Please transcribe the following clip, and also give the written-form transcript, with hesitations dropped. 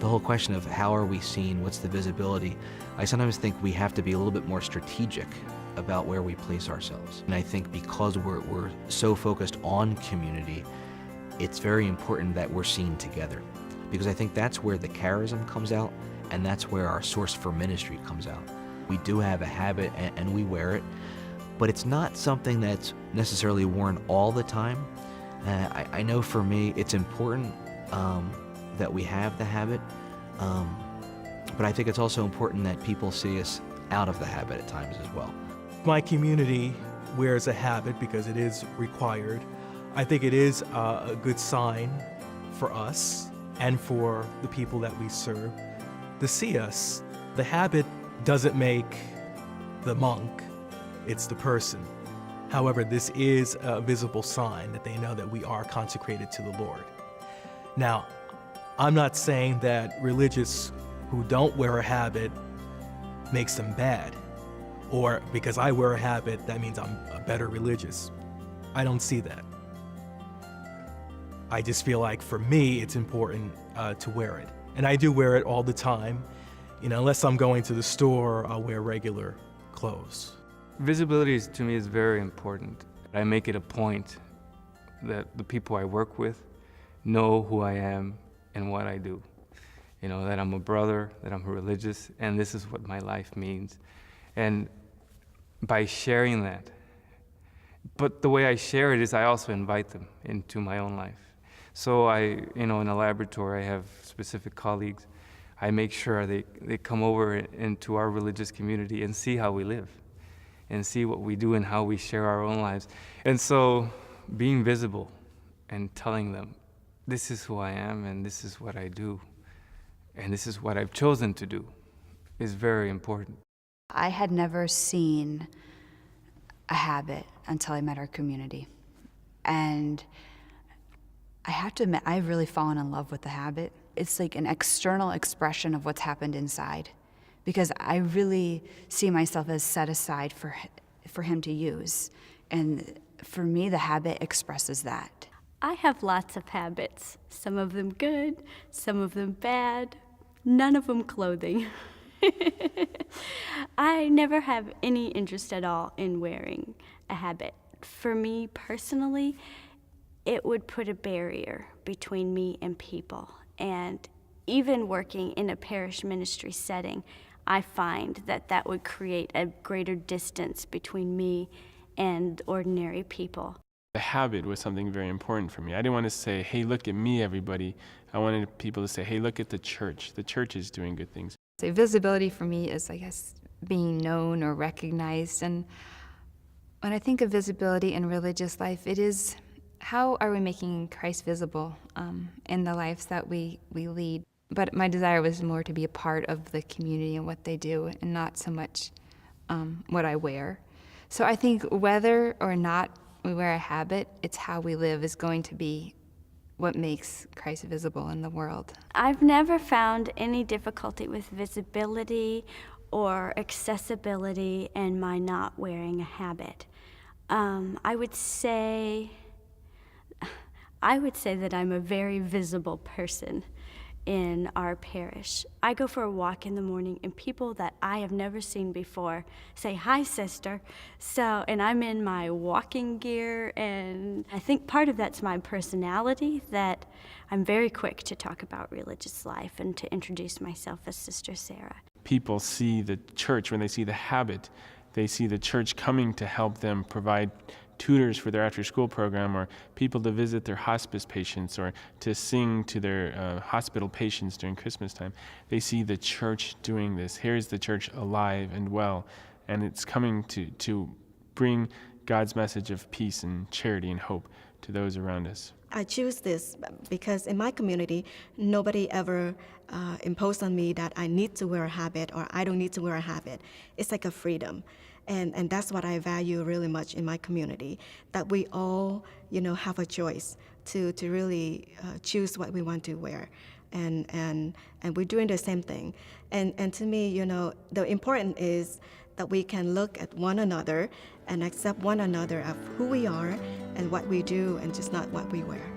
the whole question of how are we seen, what's the visibility, I sometimes think we have to be a little bit more strategic about where we place ourselves. And I think because we're so focused on community, it's very important that we're seen together. Because I think that's where the charism comes out, and that's where our source for ministry comes out. We do have a habit and we wear it, but it's not something that's necessarily worn all the time. I know for me it's important that we have the habit, but I think it's also important that people see us out of the habit at times as well. My community wears a habit because it is required. I think it is a good sign for us and for the people that we serve to see us. The habit doesn't make the monk, it's the person. However, this is a visible sign that they know that we are consecrated to the Lord. Now, I'm not saying that religious who don't wear a habit makes them bad, or because I wear a habit, that means I'm a better religious. I don't see that. I just feel like for me, it's important to wear it. And I do wear it all the time. You know, unless I'm going to the store, I'll wear regular clothes. Visibility to me is very important. I make it a point that the people I work with know who I am and what I do. You know, that I'm a brother, that I'm religious, and this is what my life means. And by sharing that, but the way I share it is I also invite them into my own life. So in a laboratory, I have specific colleagues. I make sure they come over into our religious community and see how we live and see what we do and how we share our own lives. And so being visible and telling them, this is who I am and this is what I do and this is what I've chosen to do is very important. I had never seen a habit until I met our community. And I have to admit, I've really fallen in love with the habit. It's like an external expression of what's happened inside, because I really see myself as set aside for him to use. And for me, the habit expresses that. I have lots of habits, some of them good, some of them bad, none of them clothing. I never have any interest at all in wearing a habit. For me personally, it would put a barrier between me and people. And even working in a parish ministry setting, I find that that would create a greater distance between me and ordinary people. The habit was something very important for me. I didn't want to say, hey, look at me, everybody. I wanted people to say, hey, look at the church. The church is doing good things. So visibility for me is, I guess, being known or recognized. And when I think of visibility in religious life, it is how are we making Christ visible in the lives that we lead. But my desire was more to be a part of the community and what they do, and not so much what I wear. So I think whether or not we wear a habit, it's how we live is going to be what makes Christ visible in the world. I've never found any difficulty with visibility or accessibility in my not wearing a habit. I would say that I'm a very visible person in our parish. I go for a walk in the morning and people that I have never seen before say, "Hi, sister." And I'm in my walking gear, and I think part of that's my personality, that I'm very quick to talk about religious life and to introduce myself as Sister Sarah. People see the church, when they see the habit, they see the church coming to help them provide tutors for their after-school program, or people to visit their hospice patients, or to sing to their hospital patients during Christmas time. They see the church doing this. Here's the church alive and well, and it's coming to bring God's message of peace and charity and hope to those around us. I choose this because in my community, nobody ever imposed on me that I need to wear a habit or I don't need to wear a habit. It's like a freedom. And that's what I value really much in my community, that we all, have a choice to really choose what we want to wear. And we're doing the same thing. And to me, the important is that we can look at one another and accept one another of who we are and what we do, and just not what we wear.